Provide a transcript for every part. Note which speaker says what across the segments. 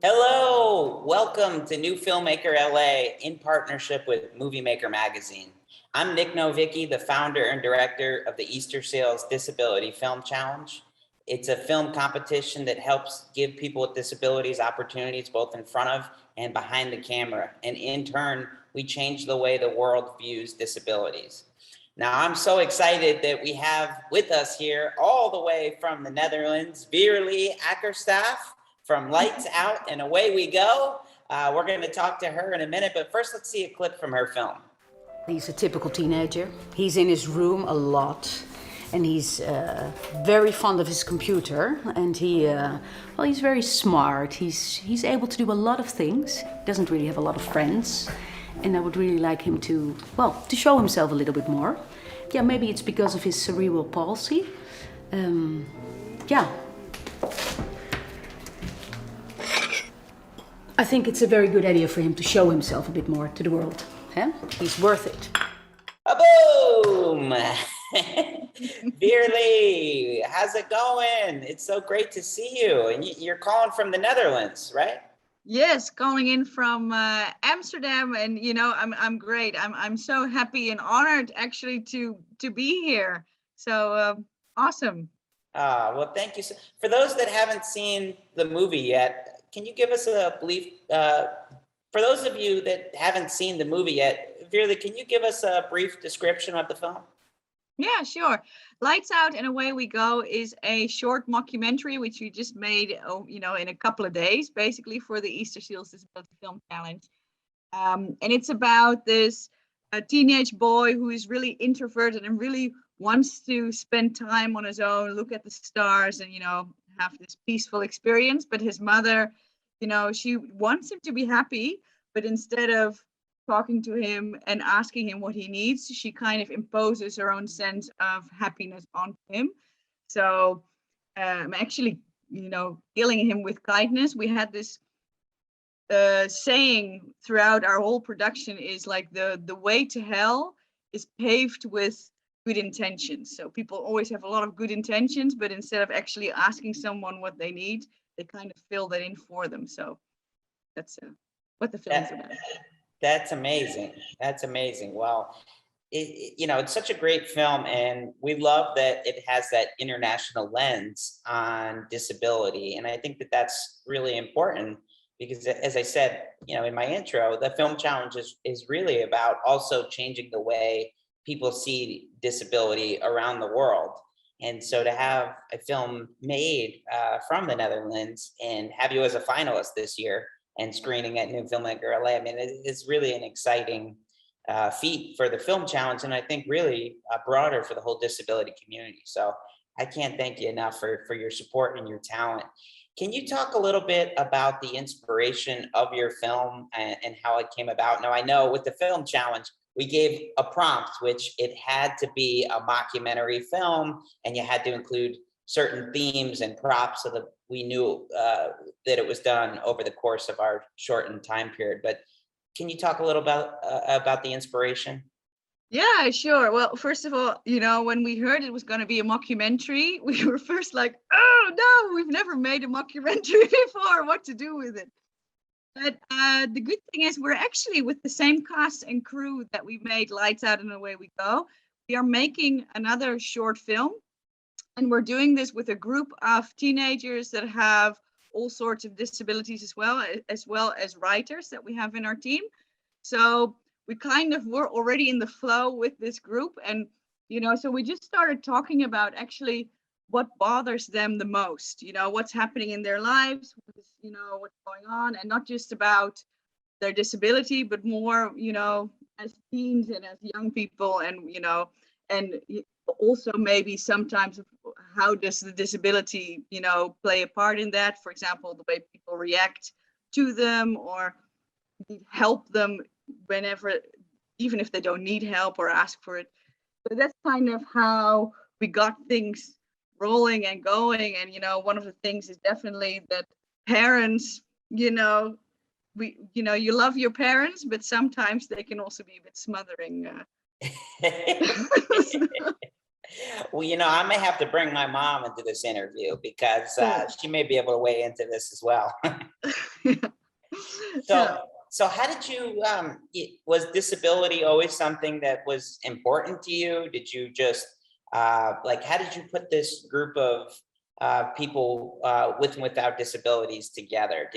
Speaker 1: Hello, welcome to New Filmmaker LA in partnership with Movie Maker Magazine. I'm Nick Novicki, the founder and director of the Easter Seals Disability Film Challenge. It's a film competition that helps give people with disabilities opportunities both in front of and behind the camera. And in turn, we change the way the world views disabilities. Now, I'm so excited that we have with us here, all the way from the Netherlands, Veerle Ackerstaff from Lights Out and Away We Go. We're going to talk to her in a minute, but first let's see a clip from her film.
Speaker 2: He's a typical teenager. He's in his room a lot, and he's very fond of his computer, and he's very smart. He's able to do a lot of things. He doesn't really have a lot of friends, and I would really like him to show himself a little bit more. Yeah, maybe it's because of his cerebral palsy. I think it's a very good idea for him to show himself a bit more to the world. Huh? He's worth it.
Speaker 1: Boom! Veerle, how's it going? It's so great to see you. And you're calling from the Netherlands, right?
Speaker 3: Yes, calling in from Amsterdam, and I'm great. I'm so happy and honored actually to be here. So awesome.
Speaker 1: Well, thank you. For those that haven't seen the movie yet, can you give us a brief, for those of you that haven't seen the movie yet, Veerle, can you give us a brief description of the film?
Speaker 3: Yeah, sure. Lights Out and Away We Go is a short mockumentary which we just made, in a couple of days, basically for the Easter Seals Disability Film Challenge. And it's about this teenage boy who is really introverted and really wants to spend time on his own, look at the stars, and have this peaceful experience. But his mother, she wants him to be happy, but instead of talking to him and asking him what he needs, she kind of imposes her own sense of happiness onto him. So actually, killing him with kindness. We had this saying throughout our whole production is like the way to hell is paved with good intentions. So people always have a lot of good intentions, but instead of actually asking someone what they need, they kind of fill that in for them. So that's what the film is about.
Speaker 1: That's amazing. That's amazing. Well, it's such a great film, and we love that it has that international lens on disability. And I think that that's really important because, as I said, in my intro, the film challenge is really about also changing the way people see disability around the world. And so to have a film made from the Netherlands and have you as a finalist this year and screening at New Filmmaker LA, I mean, it's really an exciting feat for the film challenge, and I think really broader for the whole disability community. So I can't thank you enough for your support and your talent. Can you talk a little bit about the inspiration of your film and how it came about? Now, I know with the film challenge, we gave a prompt, which it had to be a mockumentary film, and you had to include certain themes and props so that we knew that it was done over the course of our shortened time period. But can you talk a little about the inspiration?
Speaker 3: Yeah, sure. Well, first of all, when we heard it was going to be a mockumentary, we were first like, oh no, we've never made a mockumentary before. What to do with it? But the good thing is we're actually with the same cast and crew that we made Lights Out and Away We Go. We are making another short film, and we're doing this with a group of teenagers that have all sorts of disabilities as well as writers that we have in our team. So we kind of were already in the flow with this group, and so we just started talking about actually what bothers them the most, what's happening in their lives, what's going on, and not just about their disability, but more, as teens and as young people, and also maybe sometimes how does the disability, play a part in that? For example, the way people react to them or help them whenever, even if they don't need help or ask for it. So that's kind of how we got things rolling and going. And one of the things is definitely that parents, you love your parents, but sometimes they can also be a bit smothering.
Speaker 1: Well, I may have to bring my mom into this interview because
Speaker 3: Cool.
Speaker 1: she may be able to weigh into this as well.
Speaker 3: Yeah.
Speaker 1: So how did you, was disability always something that was important to you? Did you just, how did you put this group of people with and without disabilities together?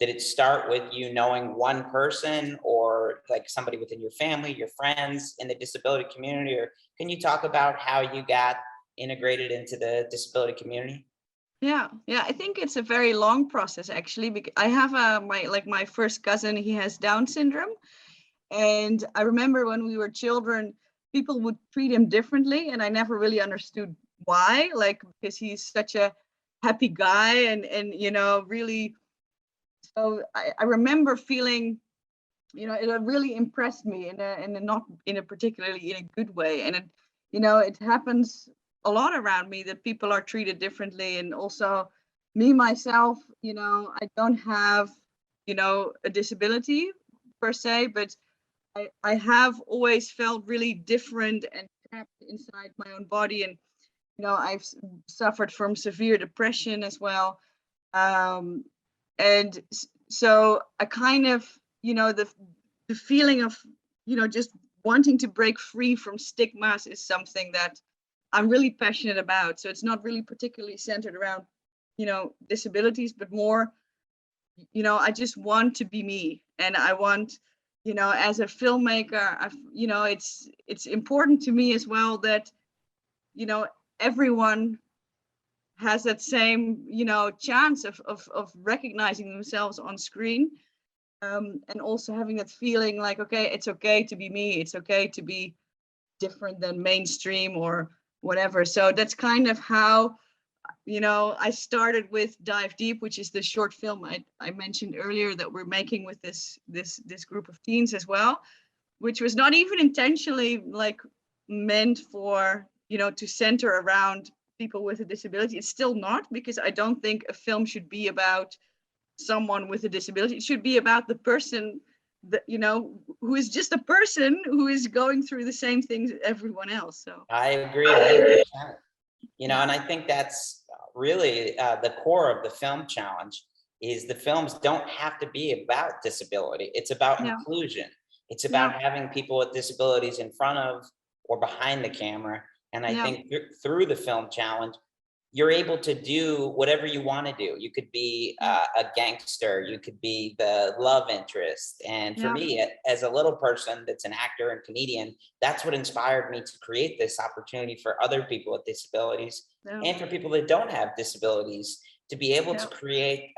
Speaker 1: Did it start with you knowing one person, or like somebody within your family, your friends in the disability community? Or can you talk about how you got integrated into the disability community?
Speaker 3: Yeah, I think it's a very long process actually, because I have my first cousin, he has Down syndrome. And I remember when we were children, people would treat him differently, and I never really understood why, like because he's such a happy guy and really. So I remember feeling, it really impressed me in a not in a particularly in a good way. And it happens a lot around me that people are treated differently. And also me myself, I don't have, a disability per se, but I have always felt really different and trapped inside my own body. And I've suffered from severe depression as well. Um, and so I kind of, the feeling of, just wanting to break free from stigmas is something that I'm really passionate about. So it's not really particularly centered around, disabilities, but more, I just want to be me. And I want, as a filmmaker, it's important to me as well that, everyone has that same, chance of recognizing themselves on screen, and also having that feeling like, okay, it's okay to be me. It's okay to be different than mainstream or whatever. So that's kind of how, I started with Dive Deep, which is the short film I mentioned earlier that we're making with this group of teens as well, which was not even intentionally like meant for, to center around people with a disability. It's still not, because I don't think a film should be about someone with a disability. It should be about the person that, who is just a person who is going through the same things as everyone else. So
Speaker 1: I agree 100%. And I think that's really the core of the film challenge is the films don't have to be about disability. It's about
Speaker 3: yeah,
Speaker 1: inclusion. It's
Speaker 3: yeah,
Speaker 1: about having people with disabilities in front of or behind the camera. And I
Speaker 3: yeah,
Speaker 1: think through the film challenge, you're able to do whatever you want to do. You could be a gangster, you could be the love interest. And for
Speaker 3: yeah,
Speaker 1: me, as a little person that's an actor and comedian, that's what inspired me to create this opportunity for other people with disabilities
Speaker 3: yeah,
Speaker 1: and for people that don't have disabilities to be able
Speaker 3: yeah,
Speaker 1: to create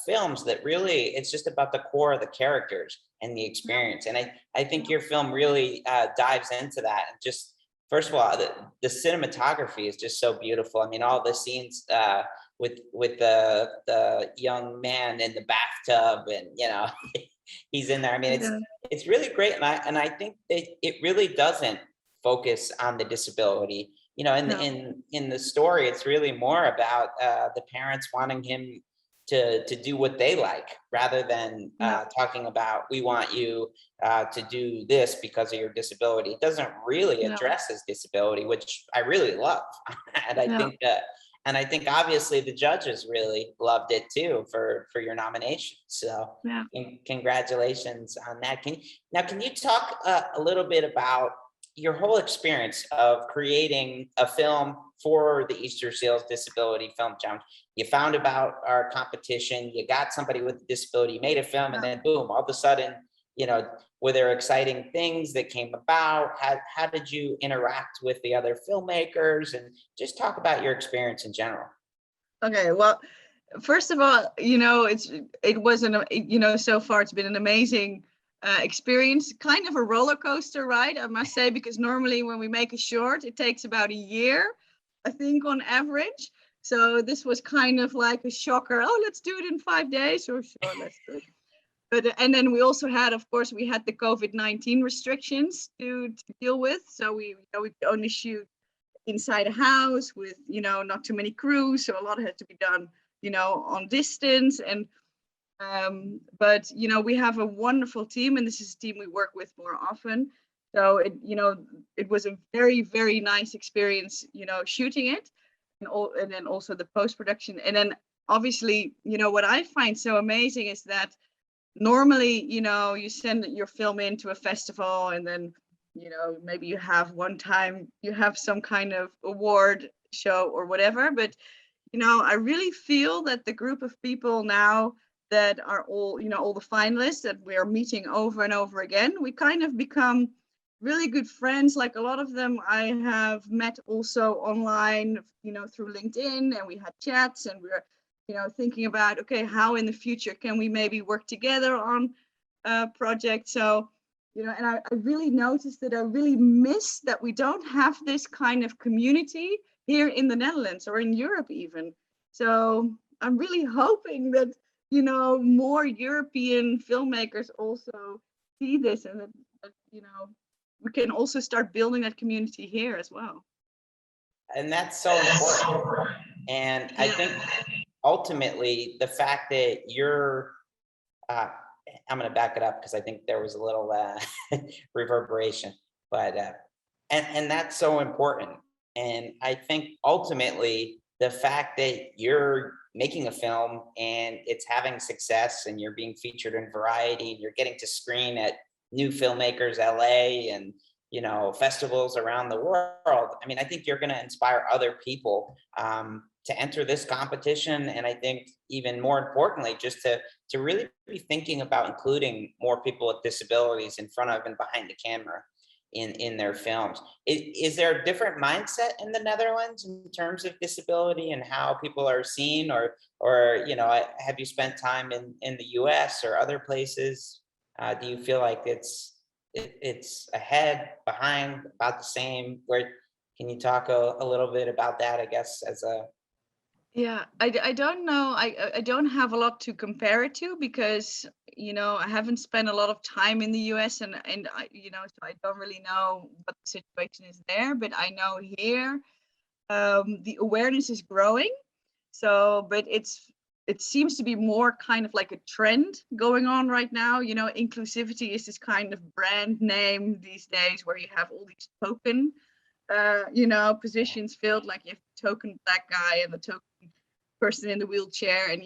Speaker 1: films that really, it's just about the core of the characters and the
Speaker 3: yeah,
Speaker 1: experience. And I think your film really dives into that. And just, first of all, the cinematography is just so beautiful. I mean, all the scenes with the young man in the bathtub, and he's in there. I mean,
Speaker 3: yeah,
Speaker 1: it's really great, and I think that it really doesn't focus on the disability.
Speaker 3: no,
Speaker 1: In the story, it's really more about the parents wanting him to do what they like, rather than
Speaker 3: yeah,
Speaker 1: talking about, we want you to do this because of your disability. It doesn't really
Speaker 3: no,
Speaker 1: address his disability, which I really love. and I
Speaker 3: no.
Speaker 1: think that, and I think obviously the judges really loved it too for your nomination. So
Speaker 3: Yeah.
Speaker 1: congratulations on that. Can you talk a little bit about your whole experience of creating a film for the Easter Seals Disability Film Challenge? You found about our competition, you got somebody with a disability, made a film, and then boom, all of a sudden, were there exciting things that came about? How did you interact with the other filmmakers? And just talk about your experience in general.
Speaker 3: Okay. Well, first of all, it wasn't, so far it's been an amazing experience, kind of a roller coaster ride, I must say, because normally when we make a short, it takes about a year, I think, on average. So this was kind of like a shocker. Oh, let's do it in 5 days. Or sure, let's do it. But and then we also had, of course, we had the COVID-19 restrictions to deal with. So we could only shoot inside a house with, not too many crews. So a lot had to be done, on distance. And but we have a wonderful team, and this is a team we work with more often. So it was a very, very nice experience, shooting it, and then also the post-production. And then obviously, what I find so amazing is that normally, you send your film into a festival, and then, maybe you have one time, you have some kind of award show or whatever. But, I really feel that the group of people now that are all, all the finalists that we are meeting over and over again, we kind of become really good friends. Like a lot of them I have met also online, through LinkedIn, and we had chats, and we're, thinking about, okay, how in the future can we maybe work together on a project. So, and I really noticed that I really miss that we don't have this kind of community here in the Netherlands or in Europe even. So I'm really hoping that, more European filmmakers also see this, and that we can also start building that community here as well.
Speaker 1: And that's so important. And I think ultimately the fact that you're, I'm going to back it up because I think there was a little reverberation, but and that's so important. And I think ultimately the fact that you're making a film and it's having success, and you're being featured in Variety, and you're getting to screen at NewFilmmakers LA and festivals around the world. I mean, I think you're going to inspire other people to enter this competition, and I think even more importantly, just to really be thinking about including more people with disabilities in front of and behind the camera in their films. Is there a different mindset in the Netherlands in terms of disability and how people are seen, or have you spent time in the US or other places? Do you feel like it's ahead, behind, about the same? Where can you talk a little bit about that, I guess, as a...
Speaker 3: Yeah, I don't know. I don't have a lot to compare it to because, I haven't spent a lot of time in the US, and I, so I don't really know what the situation is there. But I know here, the awareness is growing. So, but it seems to be more kind of like a trend going on right now. Inclusivity is this kind of brand name these days where you have all these token positions filled, like you have the token black guy and the token person in the wheelchair. And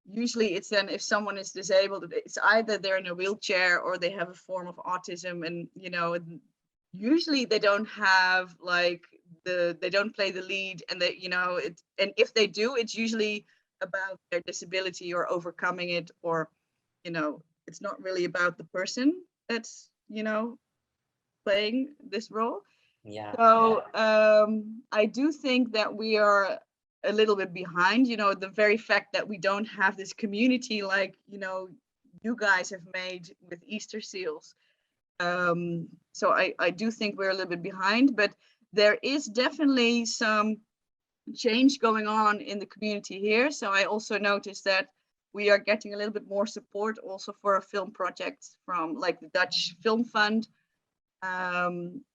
Speaker 3: usually it's then if someone is disabled, it's either they're in a wheelchair or they have a form of autism, and usually they don't have they don't play the lead, and and if they do, it's usually about their disability or overcoming it, or it's not really about the person that's playing this role.
Speaker 1: Yeah.
Speaker 3: So I do think that we are a little bit behind, the very fact that we don't have this community like, you guys have made with Easter seals. So I do think we're a little bit behind, but there is definitely some change going on in the community here. So I also noticed that we are getting a little bit more support also for our film projects from like the Dutch Film Fund.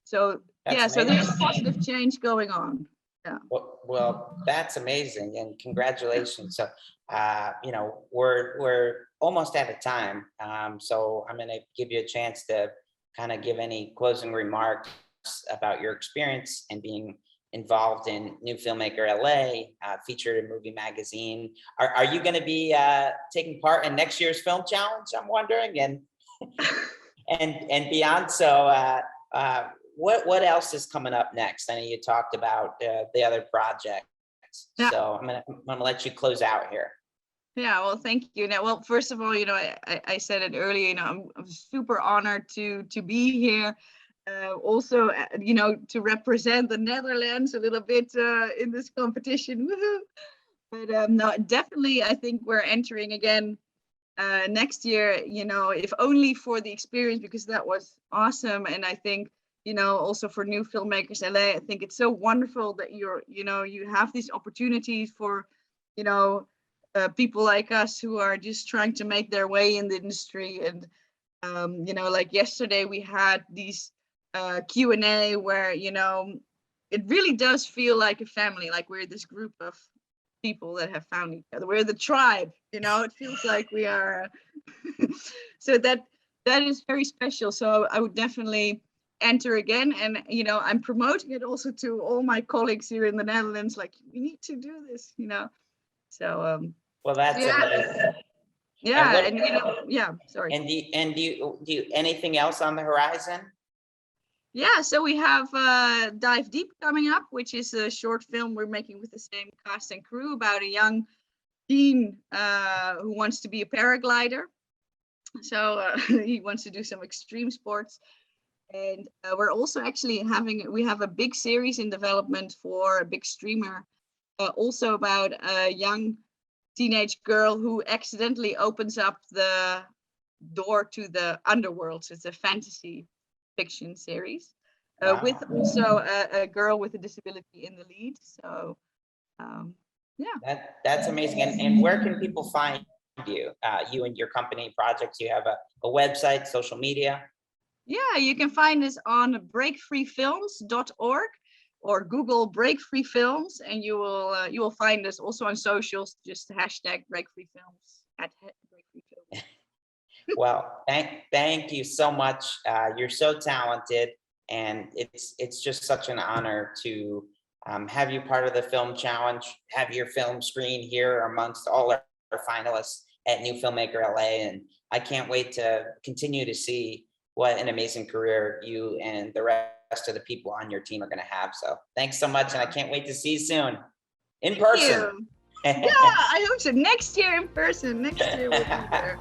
Speaker 3: So
Speaker 1: That's
Speaker 3: so there's a
Speaker 1: amazing.
Speaker 3: positive change going on. Yeah.
Speaker 1: Well, that's amazing, and congratulations. So, we're almost out of time. So I'm going to give you a chance to kind of give any closing remarks about your experience and being involved in New Filmmaker LA, featured in Movie Magazine. Are you going to be taking part in next year's film challenge? I'm wondering, and beyond. So, what else is coming up next? I know you talked about the other projects.
Speaker 3: Yeah.
Speaker 1: So I'm gonna let you close out here.
Speaker 3: Yeah, well, thank you. Now, well, first of all, I said it earlier, I'm super honored to be here. Also, to represent the Netherlands a little bit in this competition. Woohoo! But no, definitely, I think we're entering again next year, if only for the experience, because that was awesome. And I think, also for New Filmmakers LA, I think it's so wonderful that you have these opportunities for, people like us who are just trying to make their way in the industry. And, like yesterday we had these Q&A where, it really does feel like a family, like we're this group of people that have found each other. We're the tribe, it feels like we are. So that is very special. So I would definitely enter again. And, you know, I'm promoting it also to all my colleagues here in the Netherlands, like, we need to do this, you know. So,
Speaker 1: Well, that's
Speaker 3: yeah.
Speaker 1: amazing.
Speaker 3: Yeah,
Speaker 1: what,
Speaker 3: and you know, yeah, sorry.
Speaker 1: and do you anything else on the horizon?
Speaker 3: Yeah, so we have Dive Deep coming up, which is a short film we're making with the same cast and crew about a young teen who wants to be a paraglider. So he wants to do some extreme sports. And we're also actually we have a big series in development for a big streamer, also about a young teenage girl who accidentally opens up the door to the underworld. So it's a fantasy fiction series
Speaker 1: Wow.
Speaker 3: with also a girl with a disability in the lead. So yeah.
Speaker 1: That's amazing. And where can people find you, you and your company projects? You have a website, social media?
Speaker 3: Yeah, you can find us on breakfreefilms.org or Google Break Free Films, and you will find us also on socials. Just hashtag #BreakFreeFilms @BreakFreeFilms.
Speaker 1: Well, thank you so much. You're so talented, and it's just such an honor to have you part of the Film Challenge, have your film screen here amongst all our finalists at New Filmmaker LA, and I can't wait to continue to see what an amazing career you and the rest of the people on your team are going to have. So thanks so much, and I can't wait to see you soon in person.
Speaker 3: Yeah, I hope so. Next year in person. Next year we'll be there.